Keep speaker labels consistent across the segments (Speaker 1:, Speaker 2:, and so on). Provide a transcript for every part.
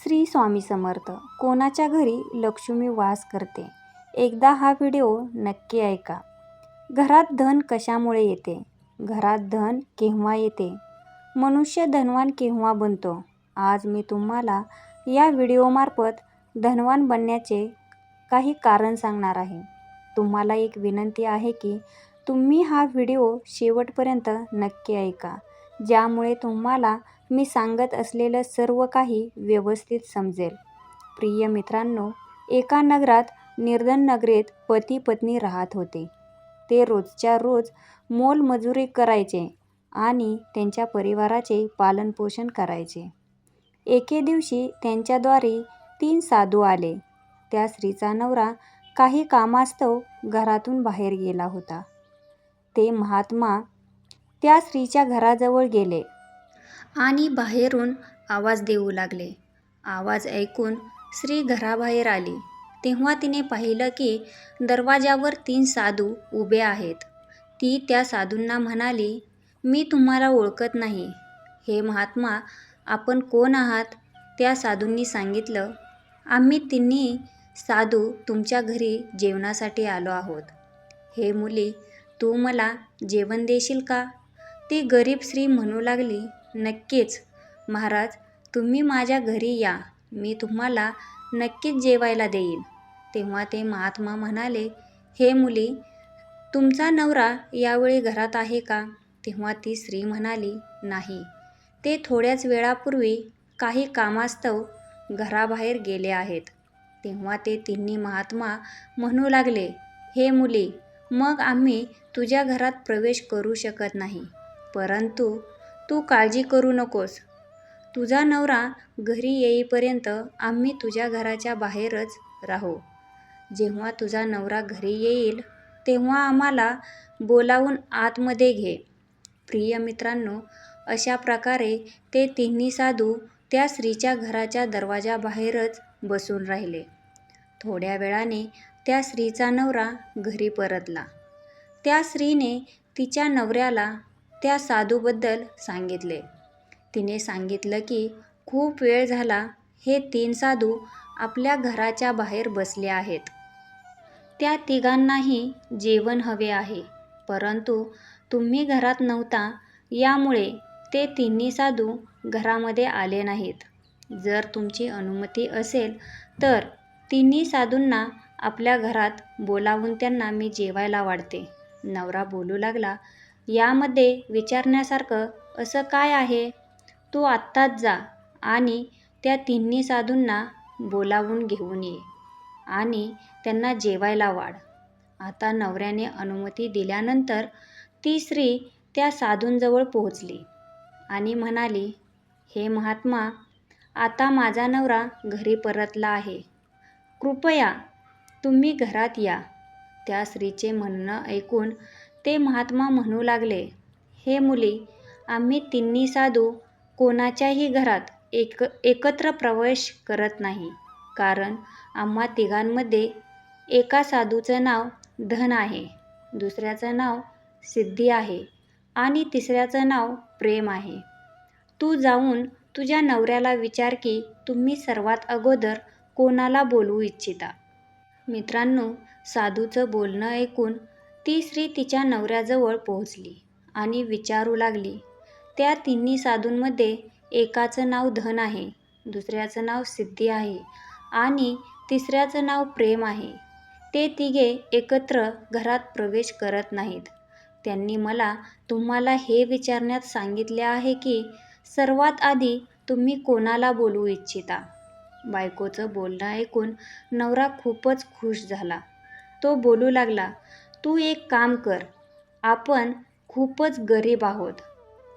Speaker 1: श्री स्वामी समर्थ. कोणाच्या घरी लक्ष्मी वास करते? एकदा हा व्हिडिओ नक्की ऐका. घरात धन कशामुळे येते? घरात धन केव्हा येते? मनुष्य धनवान केव्हा बनतो? आज मी तुम्हाला या व्हिडिओमार्फत धनवान बनण्याचे काही कारण सांगणार आहे. तुम्हाला एक विनंती आहे की तुम्ही हा व्हिडिओ शेवटपर्यंत नक्की ऐका, ज्यामुळे तुम्हाला मी सांगत असलेलं सर्व काही व्यवस्थित समजेल. प्रिय मित्रांनो, एका नगरात निर्धन नगरीत पती पत्नी राहत होते. ते रोजच्या रोज मोलमजुरी करायचे आणि त्यांच्या परिवाराचे पालनपोषण करायचे. एके दिवशी त्यांच्याद्वारी 3 साधू आले. त्या स्त्रीचा नवरा काही कामास्तव घरातून बाहेर गेला होता. ते महात्मा त्या स्त्रीच्या घराजवळ गेले आणि बाहेरून आवाज देऊ लागले. आवाज ऐकून स्त्री घराबाहेर आली. तेव्हा तिने पाहिलं की दरवाजावर 3 साधू उभे आहेत. ती त्या साधूंना म्हणाली, "मी तुम्हाला ओळखत नाही." "हे महात्मा, आपण कोण आहात?" त्या साधूंनी सांगितलं, "आम्ही तिन्ही साधू तुमच्या घरी जेवणासाठी आलो आहोत." "हे मुली, तू मला जेवण देशील का?" ती गरीब स्त्री म्हणू लागली, "नक्कीच महाराज, तुम्ही माझ्या घरी या, मी तुम्हाला नक्कीच जेवायला देईन." तेव्हा ते महात्मा म्हणाले, "हे मुली, तुमचा नवरा यावेळी घरात आहे का?" तेव्हा ती स्त्री म्हणाली, "नाही, ते थोड्याच वेळापूर्वी काही कामास्तव घराबाहेर गेले आहेत." तेव्हा ते तिन्ही महात्मा म्हणू लागले, "हे मुली, मग आम्ही तुझ्या घरात प्रवेश करू शकत नाही. परंतु तू काळजी करू नकोस. तुझा नवरा घरी येईपर्यंत आम्ही तुझ्या घराच्या बाहेरच राहू. जेव्हा तुझा नवरा घरी येईल तेव्हा आम्हाला बोलावून आतमध्ये घे." प्रिय मित्रांनो, अशा प्रकारे ते तिन्ही साधू त्या स्त्रीच्या घराच्या दरवाजाबाहेरच बसून राहिले. थोड्या वेळाने त्या स्त्रीचा नवरा घरी परतला. त्या स्त्रीने तिच्या नवऱ्याला त्या साधूबद्दल सांगितले. तिने सांगितलं की खूप वेळ झाला हे 3 साधू आपल्या घराच्या बाहेर बसले आहेत. त्या तिघांनाही जेवण हवे आहे, परंतु तुम्ही घरात नव्हता, यामुळे ते तिन्ही साधू घरामध्ये आले नाहीत. जर तुमची अनुमती असेल तर तिन्ही साधूंना आपल्या घरात बोलावून त्यांना मी जेवायला वाढते." नवरा बोलू लागला, "यामध्ये विचारण्यासारखं असं काय आहे? तू आत्ताच जा आणि त्या तिन्ही साधूंना बोलावून घेऊन ये आणि त्यांना जेवायला वाढ." आता नवऱ्याने अनुमती दिल्यानंतर ती स्त्री त्या साधूंजवळ पोहोचली आणि म्हणाली, "हे महात्मा, आता माझा नवरा घरी परतला आहे. कृपया तुम्ही घरात या." त्या स्त्रीचे म्हणणं ऐकून ते महात्मा म्हणू लागले, "हे मुली, आम्ही तिन्ही साधू कोणाच्याही घरात एकत्र प्रवेश करत नाही, कारण आम्हा तिघांमध्ये एका साधूचं नाव धन आहे, दुसऱ्याचं नाव सिद्धी आहे आणि तिसऱ्याचं नाव प्रेम आहे. तू जाऊन तुझ्या नवऱ्याला विचार की तुम्ही सर्वात अगोदर कोणाला बोलवू इच्छिता." मित्रांनो, साधूचं बोलणं ऐकून ती स्त्री तिच्या नवऱ्याजवळ पोहोचली आणि विचारू लागली. त्या तिन्ही साधूंमध्ये एकाचं नाव धन आहे, दुसऱ्याचं नाव सिद्धी आहे आणि तिसऱ्याचं नाव प्रेम आहे. ते तिघे एकत्र घरात प्रवेश करत नाहीत. त्यांनी मला तुम्हाला हे विचारण्यात सांगितले आहे की सर्वात आधी तुम्ही कोणाला बोलवू इच्छिता. बायकोचं बोलणं ऐकून नवरा खूपच खुश झाला. तो बोलू लागला, "तू एक काम कर, आपण खूपच गरीब आहोत.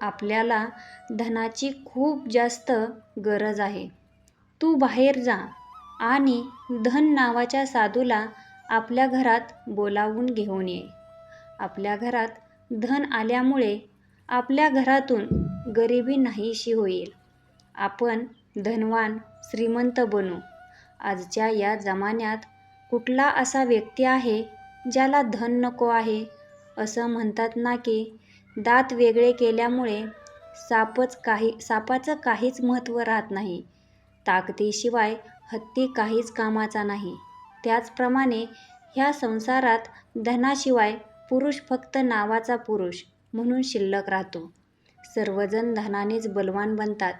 Speaker 1: आपल्याला धनाची खूप जास्त गरज आहे. तू बाहेर जा आणि धन नावाच्या साधूला आपल्या घरात बोलावून घेऊन ये. आपल्या घरात धन आल्यामुळे आपल्या घरातून गरिबी नाहीशी होईल. आपण धनवान, श्रीमंत बनू. आजच्या या जमान्यात कुठला असा व्यक्ती आहे ज्याला धन नको आहे? असं म्हणतात ना की दात वेगळे केल्यामुळे सापाचं काहीच महत्त्व राहत नाही, ताकदीशिवाय हत्ती काहीच कामाचा नाही. त्याचप्रमाणे ह्या संसारात धनाशिवाय पुरुष फक्त नावाचा पुरुष म्हणून शिल्लक राहतो. सर्वजण धनानेच बलवान बनतात.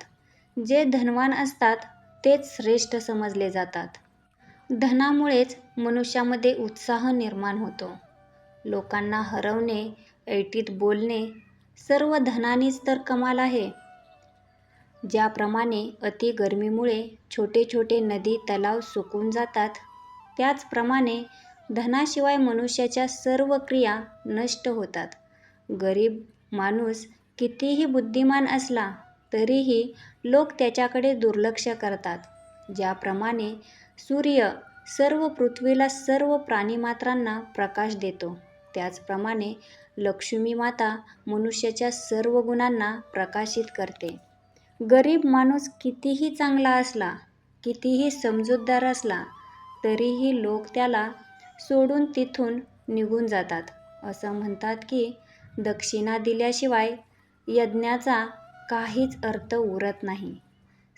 Speaker 1: जे धनवान असतात तेच श्रेष्ठ समजले जातात. धनामुळेच मनुष्यामध्ये उत्साह निर्माण होतो. लोकांना हरवणे, ऐटीत बोलणे सर्व धनानेच तर कमाल आहे. ज्याप्रमाणे अति गरमीमुळे छोटे छोटे नदी तलाव सुकून जातात, त्याचप्रमाणे धनाशिवाय मनुष्याच्या सर्व क्रिया नष्ट होतात. गरीब माणूस कितीही बुद्धिमान असला तरीही लोक त्याच्याकडे दुर्लक्ष करतात. ज्याप्रमाणे सूर्य सर्व पृथ्वीला सर्व प्राणिमात्रांना प्रकाश देतो, त्याचप्रमाणे लक्ष्मी माता मनुष्याच्या सर्व गुणांना प्रकाशित करते. गरीब माणूस कितीही चांगला असला, कितीही समजूतदार असला तरीही लोक त्याला सोडून तिथून निघून जातात. असं म्हणतात की दक्षिणा दिल्याशिवाय यज्ञाचा काहीच अर्थ उरत नाही.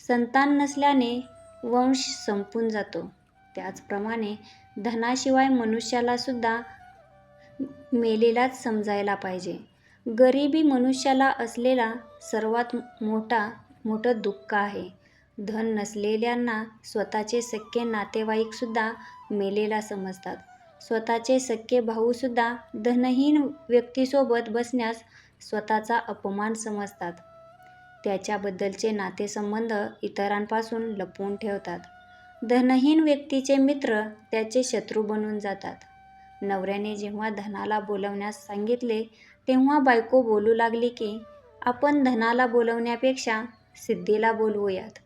Speaker 1: संतान नसल्याने वंश संपून जातो. त्याचप्रमाणे धनाशिवाय मनुष्याला सुद्धा मेलेलाच समजायला पाहिजे. गरिबी मनुष्याला असलेला सर्वात मोठं दुःख आहे. धन नसलेल्यांना स्वतःचे सख्खे नातेवाईकसुद्धा मेलेला समजतात. स्वतःचे सख्खे भाऊसुद्धा धनहीन व्यक्तीसोबत बसण्यास स्वतःचा अपमान समजतात. त्याच्याबद्दलचे नातेसंबंध इतरांपासून लपवून ठेवतात. धनहीन व्यक्तीचे मित्र त्याचे शत्रू बनून जातात. नवऱ्याने जेव्हा धनाला बोलवण्यास सांगितले तेव्हा बायको बोलू लागली की आपण धनाला बोलवण्यापेक्षा सिद्धीला बोलवूयात.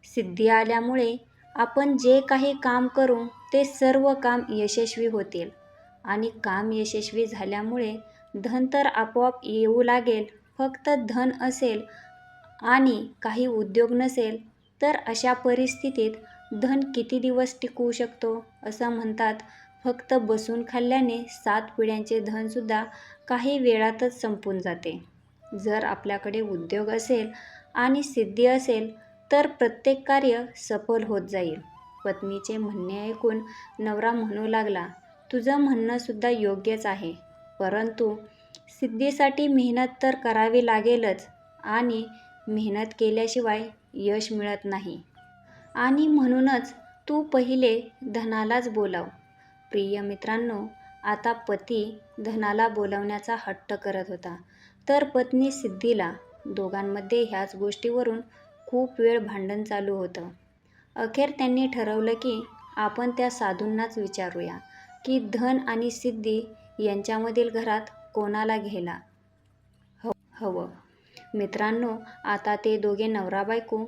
Speaker 1: सिद्धी आल्यामुळे आपण जे काही काम करू ते सर्व काम यशस्वी होतील आणि काम यशस्वी झाल्यामुळे धन तर आपोआप येऊ लागेल. फक्त धन असेल आणि काही उद्योग नसेल तर अशा परिस्थितीत धन किती दिवस टिकू शकतो? असं म्हणतात, फक्त बसून खाल्ल्याने 7 पिढ्यांचे धनसुद्धा काही वेळातच संपून जाते. जर आपल्याकडे उद्योग असेल आणि सिद्धी असेल तर प्रत्येक कार्य सफल होत जाईल. पत्नीचे म्हणणे ऐकून नवरा म्हणू लागला, तुझं म्हणणं सुद्धा योग्यच आहे, परंतु सिद्धीसाठी मेहनत तर करावी लागेलच आणि मेहनत केल्याशिवाय यश मिळत नाही. आणि म्हणूनच तू पहिले धनालाच बोलाव. प्रिय मित्रांनो, आता पती धनाला बोलवण्याचा हट्ट करत होता तर पत्नी सिद्धीला. दोघांमध्ये ह्याच गोष्टीवरून खूप वेळ भांडण चालू होतं. अखेर त्यांनी ठरवलं की आपण त्या साधूंनाच विचारूया की धन आणि सिद्धी यांच्यामधील घरात कोणाला घ्यायला हवं. मित्रांनो, आता ते दोघे नवरा बायको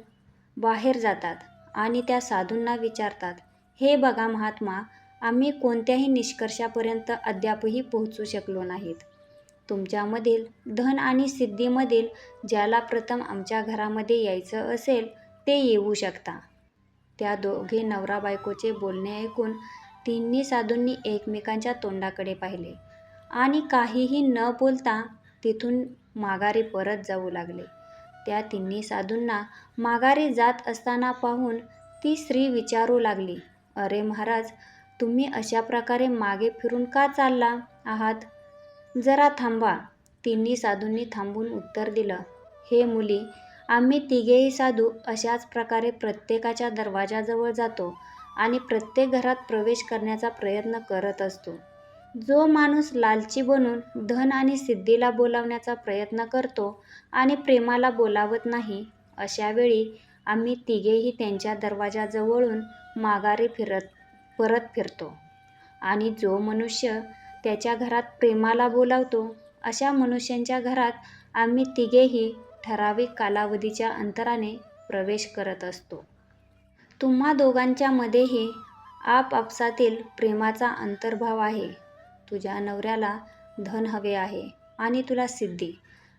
Speaker 1: बाहेर जातात आणि त्या साधूंना विचारतात, हे बघा महात्मा, आम्ही कोणत्याही निष्कर्षापर्यंत अद्यापही पोहोचू शकलो नाहीत. तुमच्यामधील धन आणि सिद्धीमधील ज्याला प्रथम आमच्या घरामध्ये यायचं असेल ते येऊ शकता. त्या दोघे नवरा बायकोचे बोलणे ऐकून तिन्ही साधूंनी एकमेकांच्या तोंडाकडे पाहिले आणि काहीही न बोलता तिथून माघारी परत जाऊ लागले. त्या तिन्ही साधूंना माघारी जात असताना पाहून ती स्त्री विचारू लागली, अरे महाराज, तुम्ही अशा प्रकारे मागे फिरून का चालला आहात? जरा थांबा. तिन्ही साधूंनी थांबून उत्तर दिलं, हे मुली, आम्ही तिघेही साधू अशाच प्रकारे प्रत्येकाच्या दरवाजाजवळ जातो आणि प्रत्येक घरात प्रवेश करण्याचा प्रयत्न करत असतो. जो माणूस लालची बनून धन आणि सिद्धीला बोलावण्याचा प्रयत्न करतो आणि प्रेमाला बोलावत नाही, अशा वेळी आम्ही तिघेही त्यांच्या दरवाजाजवळून माघारी परत फिरतो. आणि जो मनुष्य त्याच्या घरात प्रेमाला बोलावतो, अशा मनुष्यांच्या घरात आम्ही तिघेही ठराविक कालावधीच्या अंतराने प्रवेश करत असतो. तुम्हा दोघांच्या मध्येही आपापसातील प्रेमाचा अंतर्भाव आहे. तुझ्या नवऱ्याला धन हवे आहे आणि तुला सिद्धी.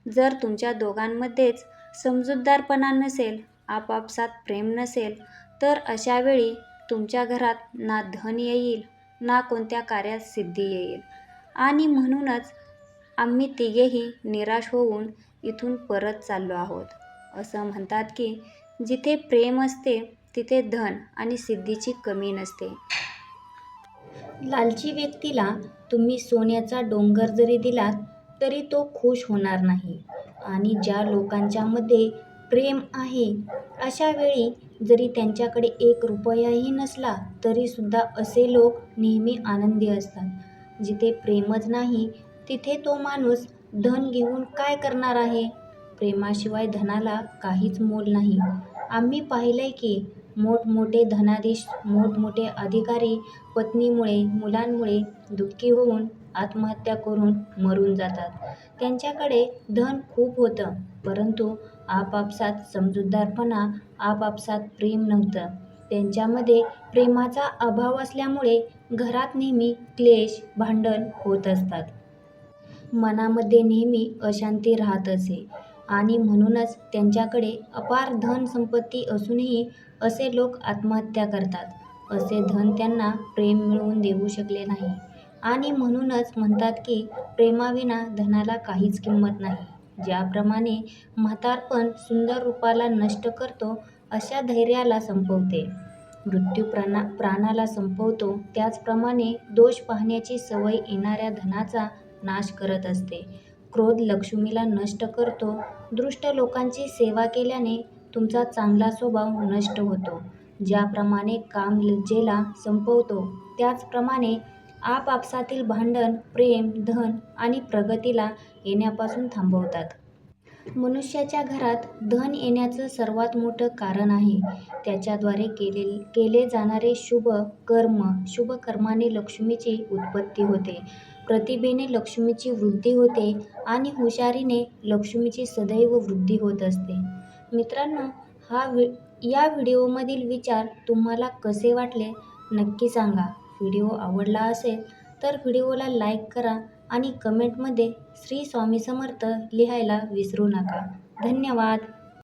Speaker 1: जर तुमच्या दोघांमध्येच समजूतदारपणा नसेल, आपापसात प्रेम नसेल, तर अशा वेळी तुमच्या घरात ना धन येईल ना कोणत्या कार्यात सिद्धी येईल. आणि म्हणूनच आम्ही तिघेही निराश होऊन इथून परत चाललो आहोत. असं म्हणतात की जिथे प्रेम असते तिथे धन आणि सिद्धीची कमी नसते. लालची व्यक्तीला तुम्ही सोन्याचा डोंगर जरी दिलात तरी तो खुश होणार नाही. आणि ज्या लोकांच्या मध्ये प्रेम आहे अशा वेळी जरी त्यांच्याकडे 1 रुपयाही नसला तरी सुद्धा असे लोक नेहमी आनंदी असतात. जिथे प्रेमच नाही तिथे तो माणूस धन घेऊन काय करणार आहे? प्रेमाशिवाय धनाला काहीच मोल नाही. आम्ही पाहिलंय की मोठमोठे धनाधीश, मोठमोठे अधिकारी पत्नीमुळे, मुलांमुळे दुःखी होऊन आत्महत्या करून मरून जातात. त्यांच्याकडे धन खूप होतं, परंतु आपापसात समजूतदारपणा, आपापसात प्रेम नव्हतं. त्यांच्यामध्ये प्रेमाचा अभाव असल्यामुळे घरात नेहमी क्लेश, भांडण होत असतात. मनामध्ये नेहमी अशांती राहत असे आणि म्हणूनच त्यांच्याकडे अपार धन संपत्ती असूनही असे लोक आत्महत्या करतात. असे धन त्यांना प्रेम मिळवून देऊ शकले नाही आणि म्हणूनच म्हणतात की प्रेमाविना धनाला काहीच किंमत नाही. ज्याप्रमाणे म्हातारपण सुंदर रूपाला नष्ट करतो, अशा धैर्याला संपवते. मृत्यू प्राणाला संपवतो, त्याचप्रमाणे दोष पाहण्याची सवय येणाऱ्या धनाचा नाश करत असते. क्रोध लक्ष्मीला नष्ट करतो. दुष्ट लोकांची सेवा केल्याने तुमचा चांगला स्वभाव नष्ट होतो. ज्याप्रमाणे काम लज्जेला संपवतो, त्याचप्रमाणे आपापसातील भांडण प्रेम, धन आणि प्रगतीला येण्यापासून थांबवतात. मनुष्याच्या घरात धन येण्याचं सर्वात मोठं कारण आहे त्याच्याद्वारे केले जाणारे शुभ कर्म. शुभ कर्माने लक्ष्मीची उत्पत्ती होते, प्रतिभेने लक्ष्मीची वृद्धी होते आणि हुशारीने लक्ष्मीची सदैव वृद्धी होत असते. मित्रांनो, या व्हिडिओमधील विचार तुम्हाला कसे वाटले नक्की सांगा. व्हिडिओ आवडला असेल तर व्हिडिओला लाईक करा आणि कमेंटमध्ये श्री स्वामी समर्थ लिहायला विसरू नका. धन्यवाद.